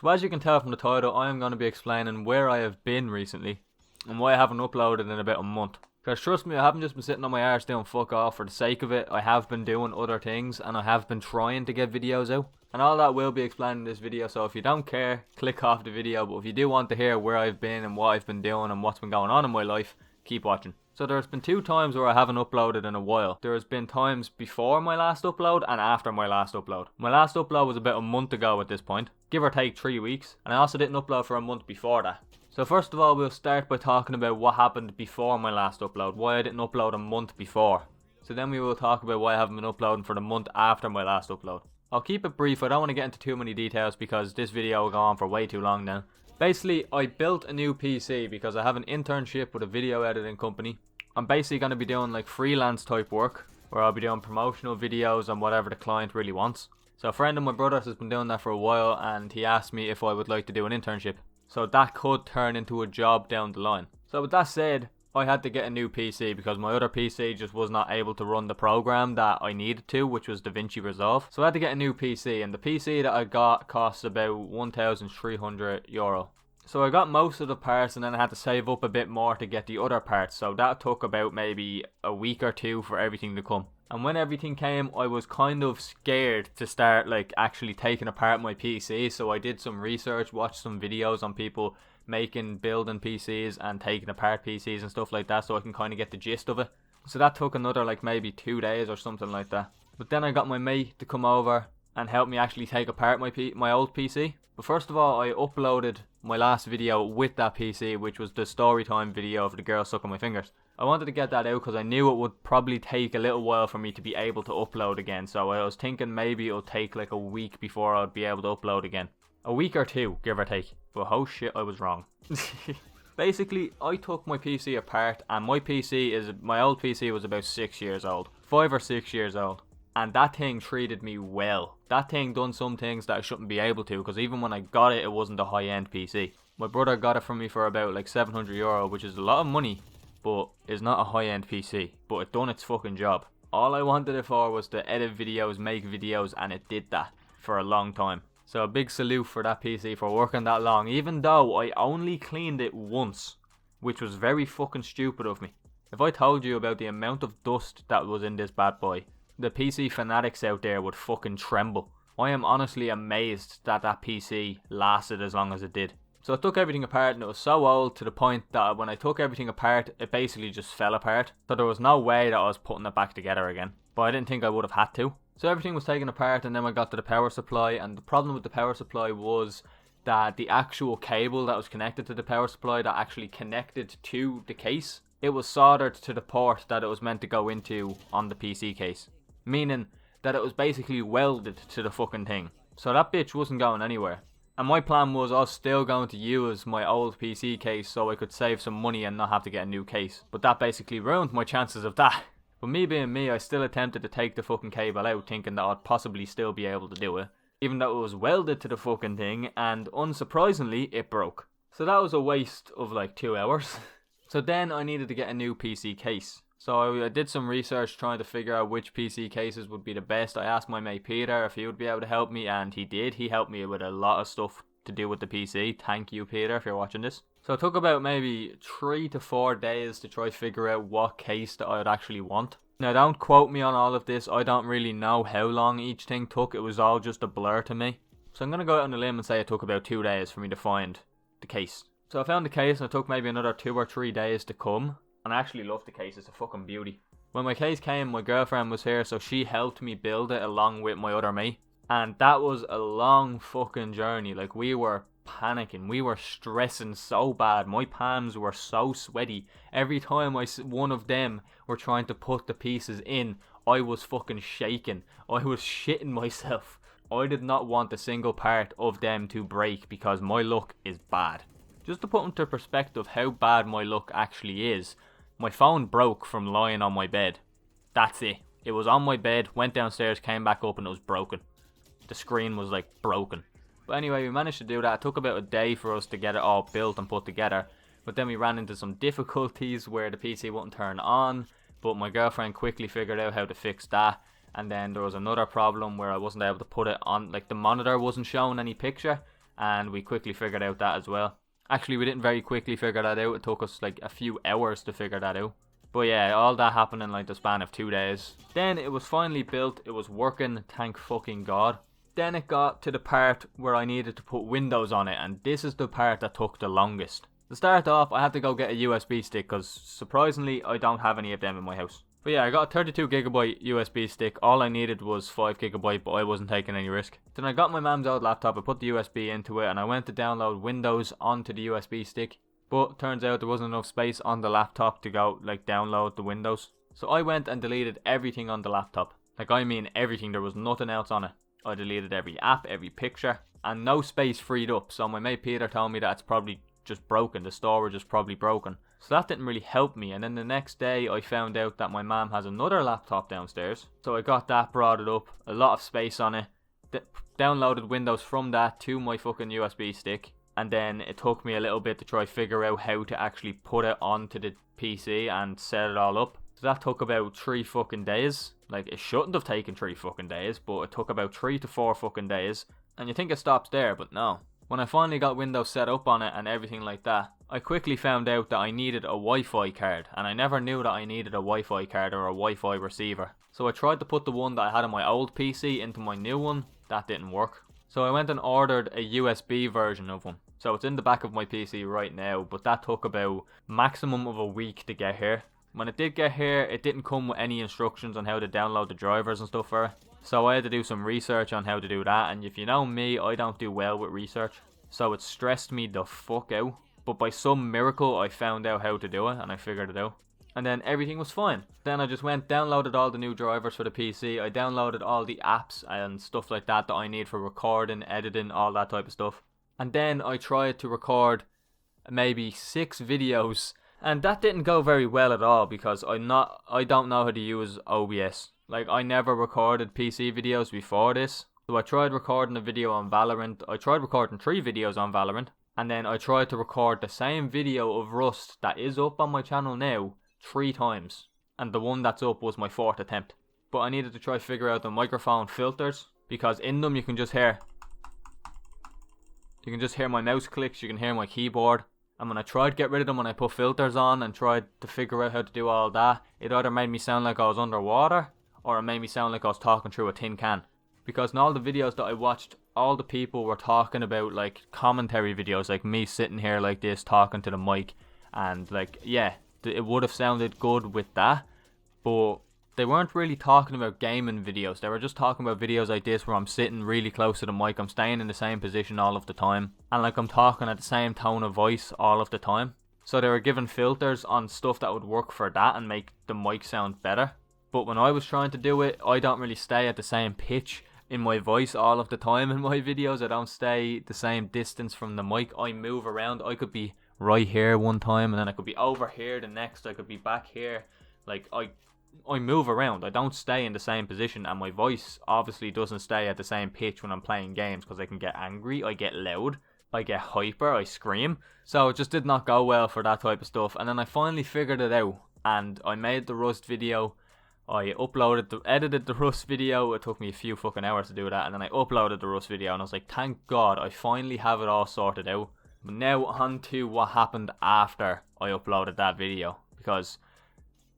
So as you can tell from the title, I am going to be explaining where I have been recently and why I haven't uploaded in about a month. Because trust me, I haven't just been sitting on my arse doing fuck off for the sake of it. I have been doing other things and I have been trying to get videos out. And all that will be explained in this video, so if you don't care, click off the video. But if you do want to hear where I've been and what I've been doing and what's been going on in my life, keep watching. So there's been 2 times where I haven't uploaded in a while. There's been times before my last upload and after my last upload. My last upload was about a month ago at this point, give or take 3 weeks, and I also didn't upload for a month before that. So first of all, we'll start by talking about what happened before my last upload, why I didn't upload a month before. So then we will talk about why I haven't been uploading for the month after my last upload. I'll keep it brief, I don't want to get into too many details because this video will go on for way too long now. Basically, I built a new PC because I have an internship with a video editing company. I'm basically going to be doing like freelance type work, where I'll be doing promotional videos and whatever the client really wants. So a friend of my brother's has been doing that for a while and he asked me if I would like to do an internship. So that could turn into a job down the line. So with that said, I had to get a new PC because my other PC just was not able to run the program that I needed to, which was DaVinci Resolve. So I had to get a new PC, and the PC that I got costs about €1,300. So I got most of the parts and then I had to save up a bit more to get the other parts. So that took about maybe a week or 2 for everything to come. And when everything came, I was kind of scared to start like actually taking apart my PC. So I did some research, watched some videos on people building PCs and taking apart PCs and stuff like that, so I can kind of get the gist of it. So that took another like maybe 2 days or something like that. But then I got my mate to come over and help me actually take apart my old PC. But first of all, I uploaded my last video with that PC, which was the story time video of the girl sucking my fingers. I wanted to get that out because I knew it would probably take a little while for me to be able to upload again. So I was thinking maybe it'll take like a week before I'd be able to upload again. A week or 2, give or take. But oh shit, I was wrong. Basically, I took my PC apart and my old PC was about 6 years old. 5 or 6 years old. And that thing treated me well. That thing done some things that I shouldn't be able to, because even when I got it, it wasn't a high-end PC. My brother got it for me for about like €700, which is a lot of money, but it's not a high-end PC. But it done its fucking job. All I wanted it for was to edit videos, make videos, and it did that for a long time. So a big salute for that PC for working that long, even though I only cleaned it once, which was very fucking stupid of me. If I told you about the amount of dust that was in this bad boy, the PC fanatics out there would fucking tremble. I am honestly amazed that that PC lasted as long as it did. So I took everything apart and it was so old to the point that when I took everything apart, it basically just fell apart. So there was no way that I was putting it back together again. But I didn't think I would have had to. So everything was taken apart and then I got to the power supply, and the problem with the power supply was that the actual cable that was connected to the power supply that actually connected to the case, it was soldered to the port that it was meant to go into on the PC case. Meaning that it was basically welded to the fucking thing. So that bitch wasn't going anywhere. And my plan was I was still going to use my old PC case so I could save some money and not have to get a new case. But that basically ruined my chances of that. But me being me, I still attempted to take the fucking cable out thinking that I'd possibly still be able to do it. Even though it was welded to the fucking thing, and unsurprisingly, it broke. So that was a waste of like 2 hours. So then I needed to get a new PC case. So I did some research trying to figure out which PC cases would be the best. I asked my mate Peter if he would be able to help me, and he did. He helped me with a lot of stuff to do with the PC. Thank you, Peter, if you're watching this. So it took about maybe 3 to 4 days to try to figure out what case that I'd actually want. Now don't quote me on all of this. I don't really know how long each thing took. It was all just a blur to me. So I'm going to go out on a limb and say it took about 2 days for me to find the case. So I found the case and it took maybe another 2 or 3 days to come. And I actually love the case, it's a fucking beauty. When my case came, my girlfriend was here, so she helped me build it along with my other mate. And that was a long fucking journey. Like, we were panicking, we were stressing so bad. My palms were so sweaty. Every time one of them were trying to put the pieces in, I was fucking shaking. I was shitting myself. I did not want a single part of them to break because my luck is bad. Just to put into perspective how bad my luck actually is, my phone broke from lying on my bed. That's it. It was on my bed, went downstairs, came back up and it was broken. The screen was like broken. But anyway, we managed to do that. It took about a day for us to get it all built and put together. But then we ran into some difficulties where the PC wouldn't turn on. But my girlfriend quickly figured out how to fix that. And then there was another problem where I wasn't able to put it on, like the monitor wasn't showing any picture. and we quickly figured out that as well. Actually, we didn't very quickly figure that out. It took us like a few hours to figure that out. But yeah, all that happened in like the span of 2 days. Then it was finally built. It was working, thank fucking God. Then it got to the part where I needed to put windows on it, and this is the part that took the longest. To start off, I had to go get a USB stick because surprisingly I don't have any of them in my house. But yeah, I got a 32GB USB stick. All I needed was 5GB, but I wasn't taking any risk. Then I got my mum's old laptop, I put the USB into it, and I went to download Windows onto the USB stick. But turns out there wasn't enough space on the laptop to go like download the Windows. So I went and deleted everything on the laptop. Like I mean everything, there was nothing else on it. I deleted every app, every picture, and no space freed up. So my mate Peter told me that it's probably just broken, the storage is probably broken. So that didn't really help me, and then the next day I found out that my mum has another laptop downstairs. So I got that, brought it up, a lot of space on it, downloaded Windows from that to my fucking USB stick, and then it took me a little bit to try figure out how to actually put it onto the PC and set it all up. So that took about 3 fucking days. Like, it shouldn't have taken 3 fucking days, but it took about 3 to 4 fucking days. And you think it stops there, but no. When I finally got Windows set up on it and everything like that, I quickly found out that I needed a Wi-Fi card, and I never knew that I needed a Wi-Fi card or a Wi-Fi receiver. So I tried to put the one that I had on my old PC into my new one. That didn't work. So I went and ordered a USB version of one. So it's in the back of my PC right now, but that took about maximum of a week to get here. When it did get here, it didn't come with any instructions on how to download the drivers and stuff for it. So I had to do some research on how to do that, and if you know me, I don't do well with research. So it stressed me the fuck out. But by some miracle, I found out how to do it, and I figured it out. And then everything was fine. Then I just went, downloaded all the new drivers for the PC. I downloaded all the apps and stuff like that I need for recording, editing, all that type of stuff. And then I tried to record maybe 6 videos. And that didn't go very well at all because I don't know how to use OBS. Like, I never recorded PC videos before this. So I tried recording a video on Valorant. I tried recording 3 videos on Valorant. And then I tried to record the same video of Rust that is up on my channel now 3 times. And the one that's up was my 4th attempt. But I needed to try figure out the microphone filters, because in them you can just hear my mouse clicks, you can hear my keyboard. And when I tried to get rid of them, when I put filters on and tried to figure out how to do all that, it either made me sound like I was underwater, or it made me sound like I was talking through a tin can. Because in all the videos that I watched, all the people were talking about like commentary videos, like me sitting here like this talking to the mic, and like, yeah, it would have sounded good with that, but they weren't really talking about gaming videos. They were just talking about videos like this where I'm sitting really close to the mic, I'm staying in the same position all of the time, and like I'm talking at the same tone of voice all of the time. So they were giving filters on stuff that would work for that and make the mic sound better. But when I was trying to do it, I don't really stay at the same pitch in my voice all of the time in my videos. I don't stay the same distance from the mic. I move around. I could be right here one time, and then I could be over here the next. I could be back here. Like, I move around. I don't stay in the same position, and my voice obviously doesn't stay at the same pitch when I'm playing games, because I can get angry, I get loud, I get hyper, I scream. So it just did not go well for that type of stuff. And then I finally figured it out, and I made the Rust video. I edited the Rust video. It took me a few fucking hours to do that, and then I uploaded the Rust video, and I was like, thank God, I finally have it all sorted out. But now on to what happened after I uploaded that video, because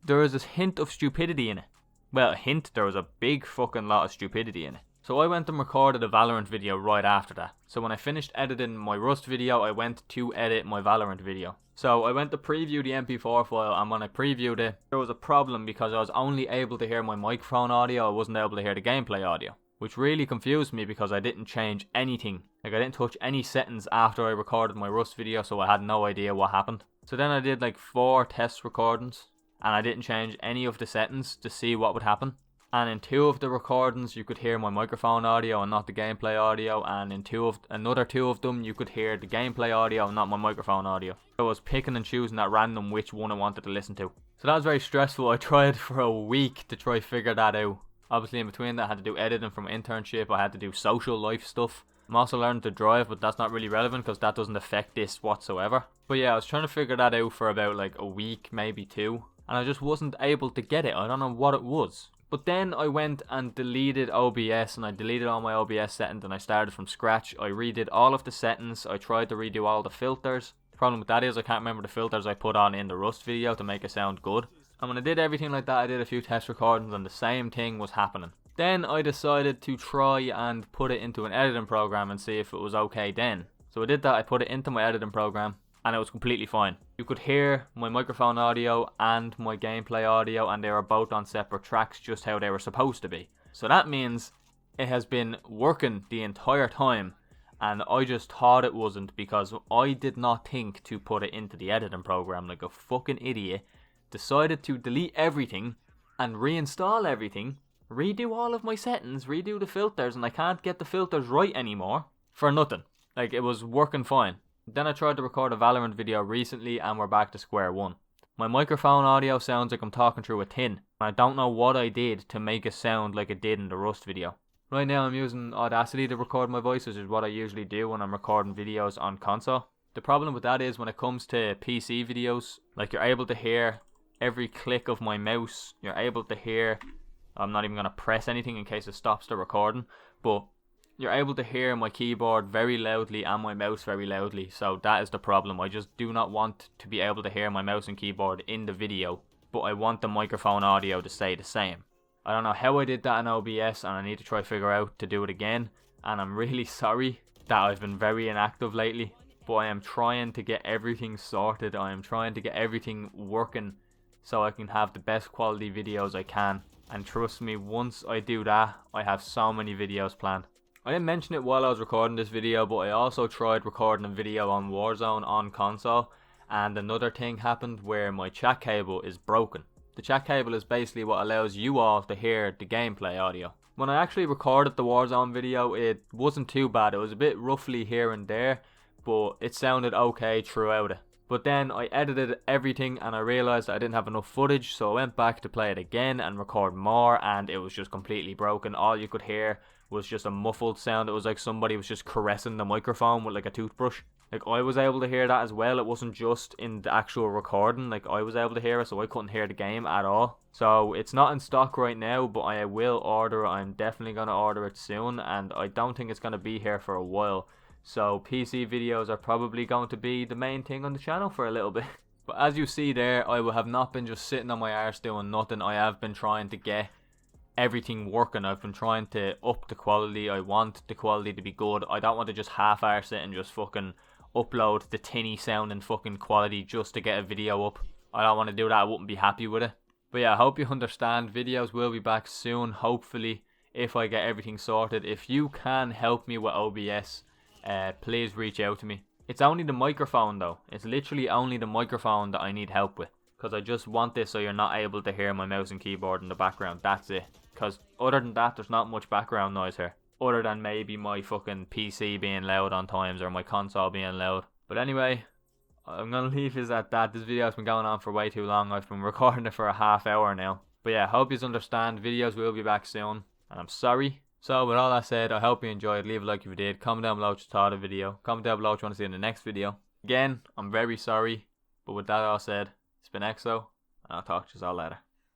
there was this hint of stupidity in it. Well, there was a big fucking lot of stupidity in it. So I went and recorded a Valorant video right after that. So when I finished editing my Rust video, I went to edit my Valorant video. So I went to preview the MP4 file, and when I previewed it, there was a problem because I was only able to hear my microphone audio, I wasn't able to hear the gameplay audio. Which really confused me because I didn't change anything. Like, I didn't touch any settings after I recorded my Rust video, so I had no idea what happened. So then I did like 4 test recordings, and I didn't change any of the settings to see what would happen. And in 2 of the recordings you could hear my microphone audio and not the gameplay audio, and in another 2 of them you could hear the gameplay audio and not my microphone audio. So I was picking and choosing at random which one I wanted to listen to. So that was very stressful. I tried for a week to try figure that out. Obviously in between that I had to do editing from internship, I had to do social life stuff. I'm also learning to drive, but that's not really relevant because that doesn't affect this whatsoever. But yeah, I was trying to figure that out for about like a week, maybe 2. And I just wasn't able to get it. I don't know what it was. But then I went and deleted OBS, and I deleted all my OBS settings, and I started from scratch. I redid all of the settings. I tried to redo all the filters. The problem with that is I can't remember the filters I put on in the Rust video to make it sound good. And when I did everything like that, I did a few test recordings and the same thing was happening. Then I decided to try and put it into an editing program and see if it was okay then. So I did that. I put it into my editing program and it was completely fine. You could hear my microphone audio and my gameplay audio, and they were both on separate tracks just how they were supposed to be. So that means it has been working the entire time, and I just thought it wasn't because I did not think to put it into the editing program like a fucking idiot. Decided to delete everything and reinstall everything, redo all of my settings, redo the filters, and I can't get the filters right anymore for nothing. Like, it was working fine. Then I tried to record a Valorant video recently and we're back to square one. My microphone audio sounds like I'm talking through a tin. I don't know what I did to make it sound like it did in the Rust video. Right now I'm using Audacity to record my voice, which is what I usually do when I'm recording videos on console. The problem with that is when it comes to PC videos, like, you're able to hear every click of my mouse. You're able to hear, I'm not even going to press anything in case it stops the recording, but you're able to hear my keyboard very loudly and my mouse very loudly. So that is the problem. I just do not want to be able to hear my mouse and keyboard in the video, but I want the microphone audio to stay the same. I don't know how I did that in OBS, and I need to try figure out to do it again, and I'm really sorry that I've been very inactive lately, but I am trying to get everything sorted. I am trying to get everything working so I can have the best quality videos I can, and trust me, once I do that, I have so many videos planned. I didn't mention it while I was recording this video, but I also tried recording a video on Warzone on console, and another thing happened where my chat cable is broken. The chat cable is basically what allows you all to hear the gameplay audio. When I actually recorded the Warzone video, it wasn't too bad. It was a bit roughly here and there, but it sounded okay throughout it. But then I edited everything and I realised I didn't have enough footage, so I went back to play it again and record more, and it was just completely broken. All you could hear was just a muffled sound. It was like somebody was just caressing the microphone with like a toothbrush. Like, I was able to hear that as well. It wasn't just in the actual recording. Like, I was able to hear it, so I couldn't hear the game at all. So it's not in stock right now, but I will order it. I'm definitely going to order it soon, and I don't think it's going to be here for a while. So PC videos are probably going to be the main thing on the channel for a little bit. But as you see there, I have not been just sitting on my arse doing nothing. I have been trying to get everything working. I've been trying to up the quality. I want the quality to be good. I don't want to just half arse it and just fucking upload the tinny sounding fucking quality just to get a video up. I don't want to do that. I wouldn't be happy with it. But yeah, I hope you understand. Videos will be back soon, hopefully, if I get everything sorted. If you can help me with OBS, please reach out to me. It's only the microphone though. It's literally only the microphone that I need help with, because I just want this so you're not able to hear my mouse and keyboard in the background. That's it. Because other than that, there's not much background noise here, other than maybe my fucking PC being loud on times or my console being loud. But anyway, I'm gonna leave this at that. This video's been going on for way too long. I've been recording it for a half hour now. But yeah, hope you understand. Videos will be back soon, and I'm sorry. So with all that said, I hope you enjoyed. Leave a like if you did. Comment down below what you thought of the video. Comment down below what you want to see in the next video. Again, I'm very sorry. But with that all said, it's been EXO, and I'll talk to you all later.